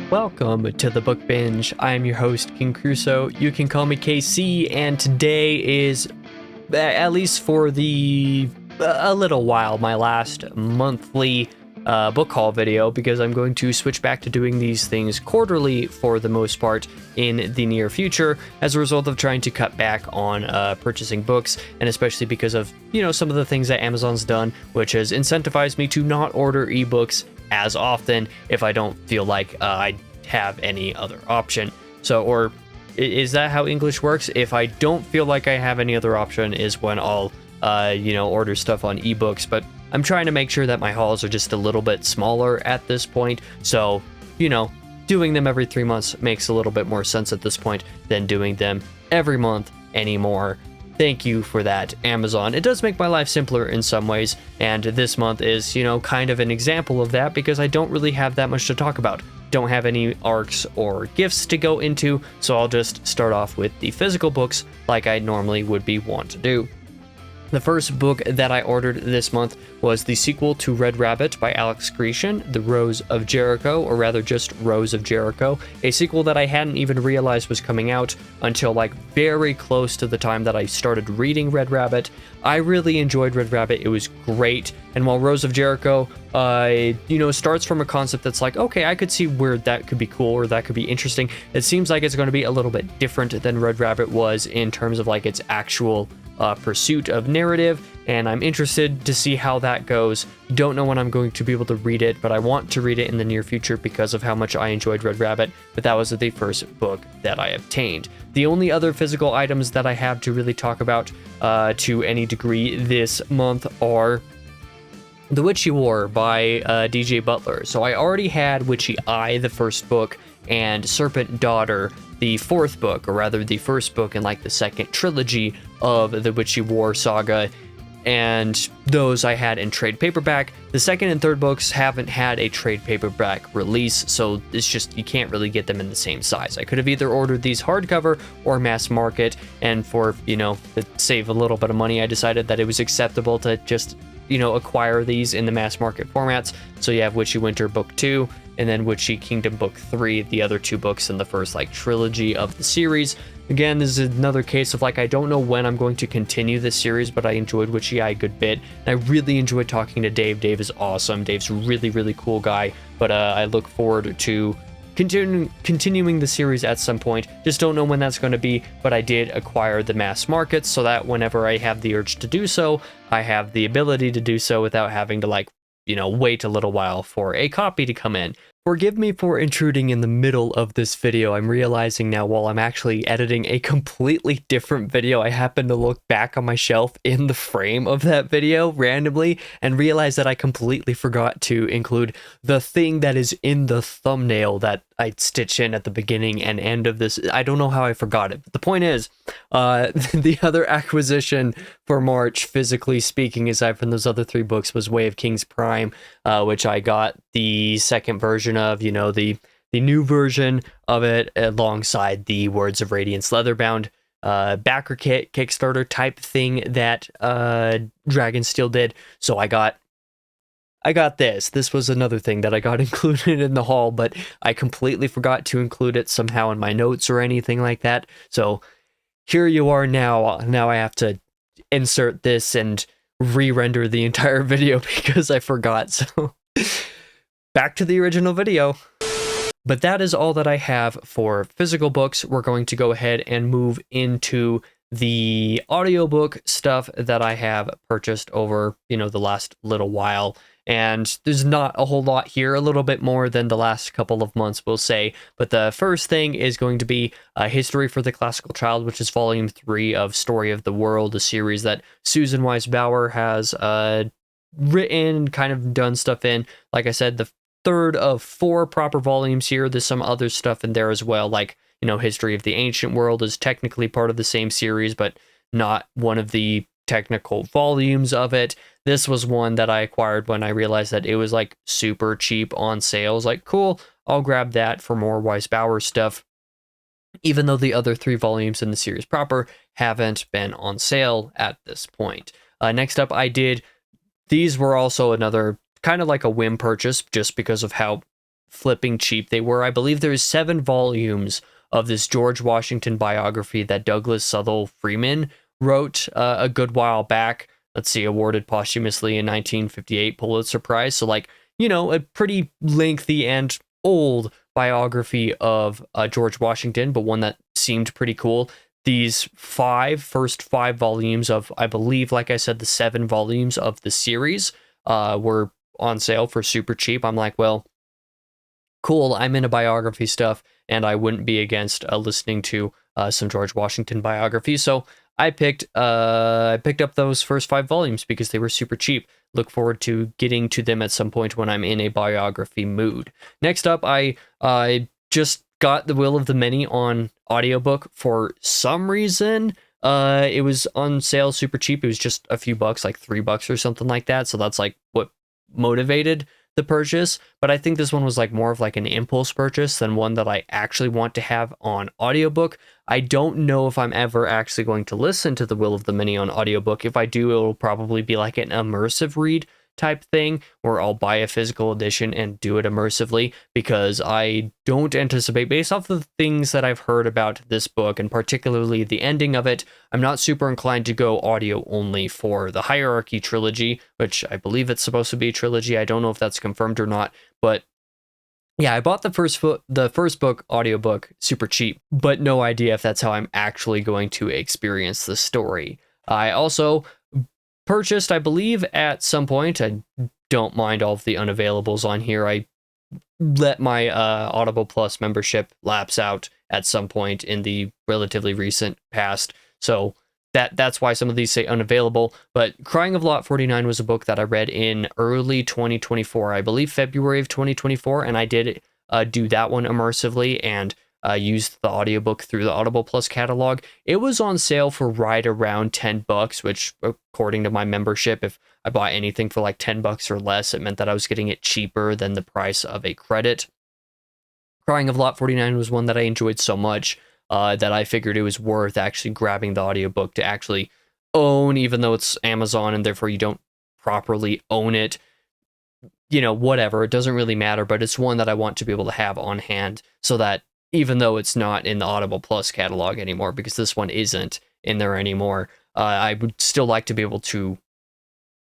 Welcome to the Book Binge. I am your host, King Crusoe. You can call me KC, and today is, at least for a little while, my last monthly book haul video, because I'm going to switch back to doing these things quarterly for the most part in the near future, as a result of trying to cut back on purchasing books, and especially because of, some of the things that Amazon's done, which has incentivized me to not order ebooks as often if I don't feel like I have any other option. So, or is that how English works? If I don't feel like I have any other option is when I'll, order stuff on ebooks. But I'm trying to make sure that my hauls are just a little bit smaller at this point. So, doing them every 3 months makes a little bit more sense at this point than doing them every month anymore. Thank you for that, Amazon. It does make my life simpler in some ways, and this month is, kind of an example of that because I don't really have that much to talk about. Don't have any arcs or gifts to go into, so I'll just start off with the physical books like I normally would be want to do. The first book that I ordered this month was the sequel to Red Rabbit by Alex Grecian, The Rose of Jericho, or rather just Rose of Jericho, a sequel that I hadn't even realized was coming out until very close to the time that I started reading Red Rabbit. I really enjoyed Red Rabbit. It was great. And while Rose of Jericho, starts from a concept that's like, okay, I could see where that could be cool or that could be interesting, it seems like it's going to be a little bit different than Red Rabbit was in terms of its actual pursuit of narrative, and I'm interested to see how that goes. Don't know when I'm going to be able to read it, but I want to read it in the near future because of how much I enjoyed Red Rabbit, but that was the first book that I obtained. The only other physical items that I have to really talk about to any degree this month are The Witchy War by DJ Butler. So I already had Witchy Eye, the first book, and Serpent Daughter, the fourth book, or rather the first book in the second trilogy of the Witchy War saga, and those I had in trade paperback. The second and third books haven't had a trade paperback release, so it's just, you can't really get them in the same size. I could have either ordered these hardcover or mass market, and for, to save a little bit of money, I decided that it was acceptable to just, acquire these in the mass market formats. So you have Witchy Winter Book 2, and then Witchy Kingdom Book 3, the other two books in the first trilogy of the series. Again, this is another case of I don't know when I'm going to continue this series, but I enjoyed Witchy Eye a good bit, and I really enjoyed talking to Dave. Dave is awesome. Dave's a really, really cool guy, but I look forward to continuing the series at some point. Just don't know when that's going to be, but I did acquire the mass markets so that whenever I have the urge to do so, I have the ability to do so without having to wait a little while for a copy to come in. Forgive me for intruding in the middle of this video. I'm realizing now while I'm actually editing a completely different video, I happen to look back on my shelf in the frame of that video randomly and realize that I completely forgot to include the thing that is in the thumbnail that I stitch in at the beginning and end of this. I don't know how I forgot it, but the point is, the other acquisition for March, physically speaking, aside from those other three books, was Way of Kings Prime, which I got the second version of, the new version of it, alongside the Words of Radiance leatherbound backer kit, Kickstarter type thing that Dragonsteel did. So I got this. This was another thing that I got included in the haul, but I completely forgot to include it somehow in my notes or anything like that. So here you are now. Now I have to insert this and re-render the entire video because I forgot. So back to the original video. But that is all that I have for physical books. We're going to go ahead and move into the audiobook stuff that I have purchased over, the last little while. And there's not a whole lot here, a little bit more than the last couple of months, we'll say. But the first thing is going to be History for the Classical Child, which is volume 3 of Story of the World, a series that Susan Weiss-Bauer has written, kind of done stuff in. Like I said, the third of 4 proper volumes here. There's some other stuff in there as well, History of the Ancient World is technically part of the same series, but not one of the technical volumes of it. This was one that I acquired when I realized that it was super cheap on sale. I was like, cool, I'll grab that for more Weiss-Bauer stuff, even though the other 3 volumes in the series proper haven't been on sale at this point. Next up, these were also another kind of like a whim purchase, just because of how flipping cheap they were. I believe there's 7 volumes of this George Washington biography that Douglas Southall Freeman wrote a good while back. Let's see, awarded posthumously in 1958 Pulitzer Prize. So like, a pretty lengthy and old biography of George Washington, but one that seemed pretty cool. These first five volumes of, I believe, like I said, the 7 volumes of the series were on sale for super cheap. I'm like, well, cool, I'm into biography stuff, and I wouldn't be against listening to some George Washington biography. So I picked up those first 5 volumes because they were super cheap. Look forward to getting to them at some point when I'm in a biography mood. Next up, I just got The Will of the Many on audiobook for some reason. It was on sale super cheap. It was just a few bucks, like $3 or something like that. So that's like what motivated the purchase. But I think this one was like more of like an impulse purchase than one that I actually want to have on audiobook. I don't know if I'm ever actually going to listen to The Will of the Many on audiobook. If I do, it'll probably be like an immersive read type thing where I'll buy a physical edition and do it immersively, because I don't anticipate, based off the things that I've heard about this book and particularly the ending of it, I'm not super inclined to go audio only for the Hierarchy trilogy, which I believe it's supposed to be a trilogy. I don't know if that's confirmed or not, but yeah, I bought the first book audiobook super cheap, but no idea if that's how I'm actually going to experience the story. I also purchased, I believe, at some point, I don't mind all of the unavailables on here. I let my Audible Plus membership lapse out at some point in the relatively recent past, so that's why some of these say unavailable. But Crying of Lot 49 was a book that I read in early 2024, I believe February of 2024, and I did do that one immersively and used the audiobook through the Audible Plus catalog. It was on sale for right around $10, which according to my membership, if I bought anything for like $10 or less, it meant that I was getting it cheaper than the price of a credit. Crying of Lot 49 was one that I enjoyed so much that I figured it was worth actually grabbing the audiobook to actually own, even though it's Amazon and therefore you don't properly own it. Whatever, it doesn't really matter, but it's one that I want to be able to have on hand so that even though it's not in the Audible Plus catalog anymore, because this one isn't in there anymore, I would still like to be able to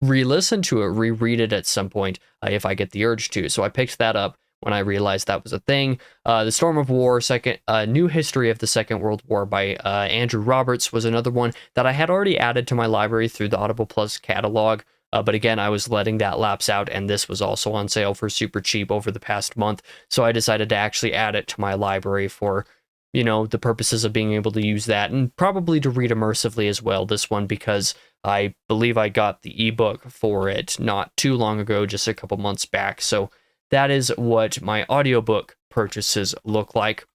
re-listen to it, reread it at some point if I get the urge to. So I picked that up when I realized that was a thing. The Storm of War, New History of the Second World War by Andrew Roberts was another one that I had already added to my library through the Audible Plus catalog. But again, I was letting that lapse out, and this was also on sale for super cheap over the past month. So I decided to actually add it to my library for, the purposes of being able to use that, and probably to read immersively as well, this one, because I believe I got the ebook for it not too long ago, just a couple months back. So that is what my audiobook purchases look like.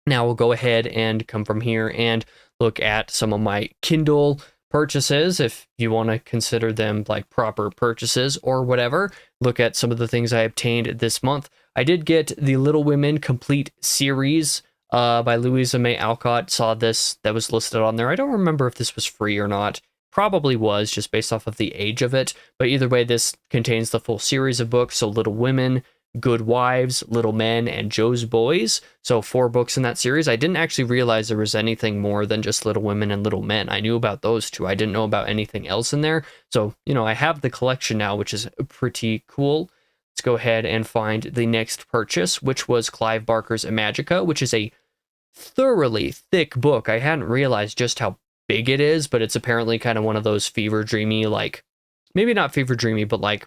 Now we'll go ahead and come from here and look at some of my Kindle purchases, if you want to consider them like proper purchases or whatever. Look at some of the things I obtained this month. I did get the Little Women complete series by Louisa May Alcott. Saw this, that was listed on there. I don't remember if this was free or not. Probably was, just based off of the age of it. But either way, this contains the full series of books. So Little Women, Good Wives, Little Men, and Joe's Boys. So 4 books in that series. I didn't actually realize there was anything more than just Little Women and Little Men. I knew about those 2. I didn't know about anything else in there. So, I have the collection now, which is pretty cool. Let's go ahead and find the next purchase, which was Clive Barker's Imagica, which is a thoroughly thick book. I hadn't realized just how big it is, but it's apparently kind of one of those fever dreamy, like, maybe not fever dreamy, but like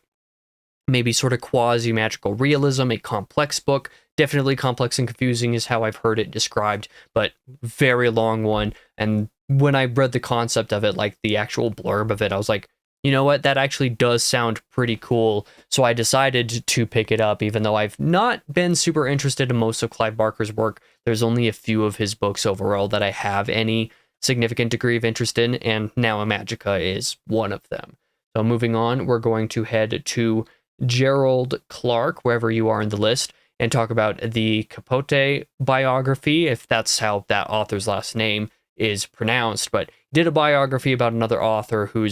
maybe sort of quasi-magical realism, a complex book. Definitely complex and confusing is how I've heard it described, but very long one. And when I read the concept of it, like the actual blurb of it, I was like, you know what, that actually does sound pretty cool. So I decided to pick it up, even though I've not been super interested in most of Clive Barker's work. There's only a few of his books overall that I have any significant degree of interest in, and now Imagica is one of them. So moving on, we're going to head to Gerald Clark, wherever you are in the list, and talk about the Capote biography, if that's how that author's last name is pronounced, but did a biography about another author who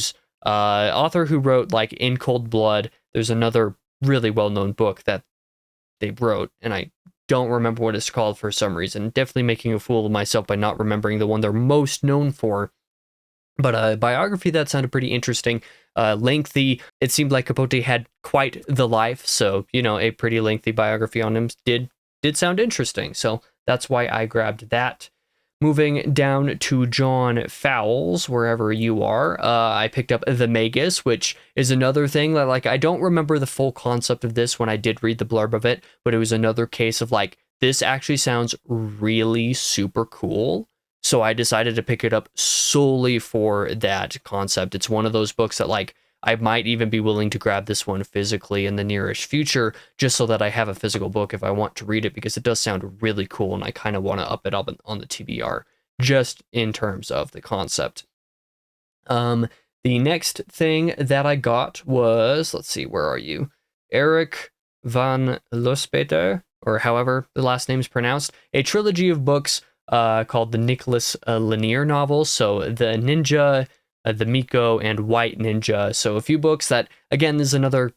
wrote like In Cold Blood. There's another really well-known book that they wrote, and I don't remember what it's called for some reason. Definitely making a fool of myself by not remembering the one they're most known for. But a biography that sounded pretty interesting, lengthy. It seemed like Capote had quite the life, so a pretty lengthy biography on him did sound interesting. So that's why I grabbed that. Moving down to John Fowles, wherever you are, I picked up The Magus, which is another thing that, I don't remember the full concept of this when I did read the blurb of it, but it was another case of, this actually sounds really super cool. So I decided to pick it up solely for that concept. It's one of those books that, I might even be willing to grab this one physically in the nearish future, just so that I have a physical book if I want to read it, because it does sound really cool, and I kind of want to up it up on the TBR, just in terms of the concept. The next thing that I got was, let's see, where are you? Eric van Lospeter, or however the last name is pronounced, a trilogy of books called the Nicholas Lanier novels. So the Ninja, the Miko, and White Ninja. So a few books that, again, there's another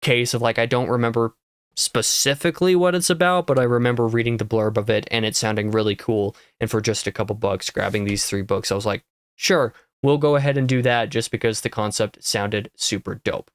case of I don't remember specifically what it's about, but I remember reading the blurb of it and it sounding really cool. And for just a couple bucks, grabbing these 3 books, I was like, sure, we'll go ahead and do that just because the concept sounded super dope.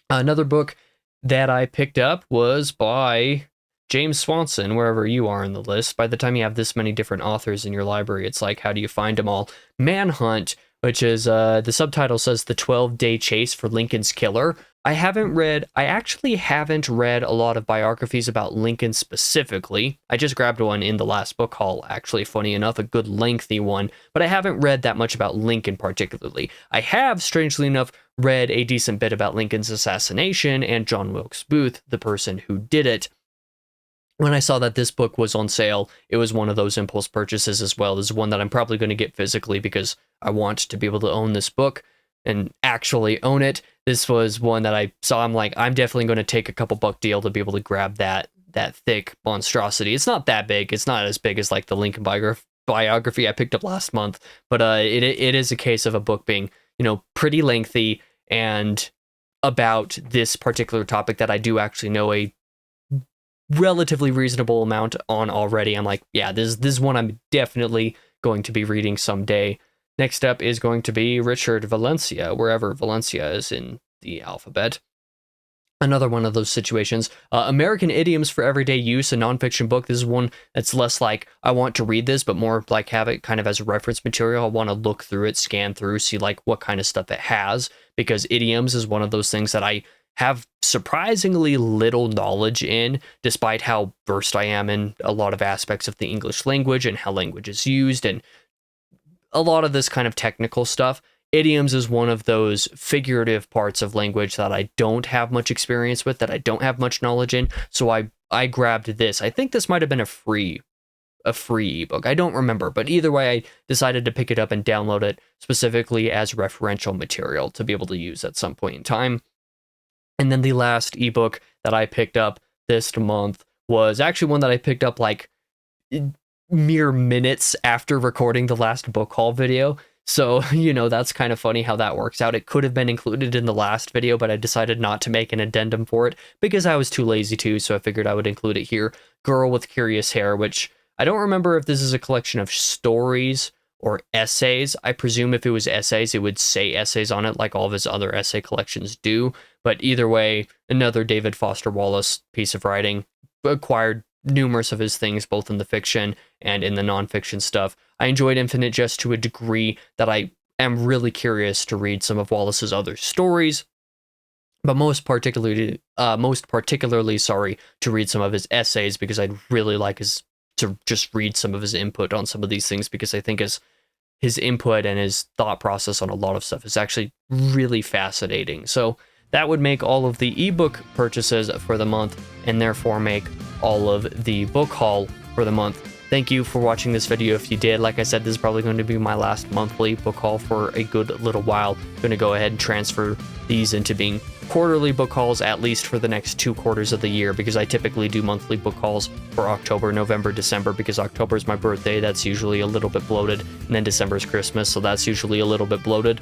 Another book that I picked up was by James Swanson, wherever you are in the list. By the time you have this many different authors in your library, it's how do you find them all? Manhunt, which is, the subtitle says The 12-Day Chase for Lincoln's Killer. I actually haven't read a lot of biographies about Lincoln specifically. I just grabbed one in the last book haul, actually, funny enough, a good lengthy one, but I haven't read that much about Lincoln particularly. I have, strangely enough, read a decent bit about Lincoln's assassination and John Wilkes Booth, the person who did it. When I saw that this book was on sale, it was one of those impulse purchases as well. This is one that I'm probably going to get physically because I want to be able to own this book and actually own it. This was one that I saw. I'm definitely going to take a couple buck deal to be able to grab that thick monstrosity. It's not that big. It's not as big as the Lincoln biography I picked up last month, but it is a case of a book being, pretty lengthy and about this particular topic that I do actually know a relatively reasonable amount on already. I'm yeah, this is one I'm definitely going to be reading someday. Next up is going to be Richard Valencia, wherever Valencia is in the alphabet. Another one of those situations. American Idioms for Everyday Use, a nonfiction book. This is one that's less I want to read this, but more have it kind of as a reference material. I want to look through it, scan through, see what kind of stuff it has, because idioms is one of those things that I have surprisingly little knowledge in, despite how versed I am in a lot of aspects of the English language and how language is used and a lot of this kind of technical stuff. Idioms is one of those figurative parts of language that I don't have much experience with, that I don't have much knowledge in. So I grabbed this. I think this might have been a free ebook. I don't remember, but either way, I decided to pick it up and download it specifically as referential material to be able to use at some point in time. And then the last ebook that I picked up this month was actually one that I picked up mere minutes after recording the last book haul video. So, that's kind of funny how that works out. It could have been included in the last video, but I decided not to make an addendum for it because I was too lazy to, so I figured I would include it here. Girl with Curious Hair, which I don't remember if this is a collection of stories or essays. I presume if it was essays, it would say essays on it like all of his other essay collections do. But either way, another David Foster Wallace piece of writing. Acquired numerous of his things, both in the fiction and in the nonfiction stuff. I enjoyed Infinite Jest to a degree that I am really curious to read some of Wallace's other stories, but most particularly, to read some of his essays, because I'd really like to just read some of his input on some of these things, because I think his input and his thought process on a lot of stuff is actually really fascinating. So that would make all of the ebook purchases for the month, and therefore make all of the book haul for the month. Thank you for watching this video. If you did, like I said, this is probably going to be my last monthly book haul for a good little while. I'm going to go ahead and transfer these into being quarterly book hauls, at least for the next 2 quarters of the year, because I typically do monthly book hauls for October, November, December, because October is my birthday. That's usually a little bit bloated, and then December is Christmas, so that's usually a little bit bloated.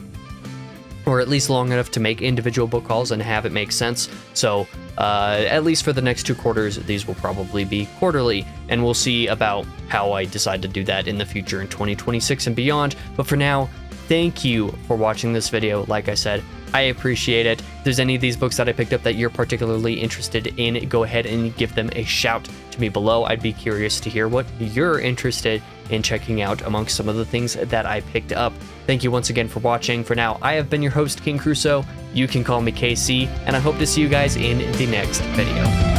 or at least long enough to make individual book hauls and have it make sense. So at least for the next 2 quarters, these will probably be quarterly, and we'll see about how I decide to do that in the future in 2026 and beyond. But for now, thank you for watching this video. Like I said, I appreciate it. If there's any of these books that I picked up that you're particularly interested in, go ahead and give them a shout to me below. I'd be curious to hear what you're interested in checking out amongst some of the things that I picked up. Thank you once again for watching. For now, I have been your host, King Crusoe. You can call me KC, and I hope to see you guys in the next video.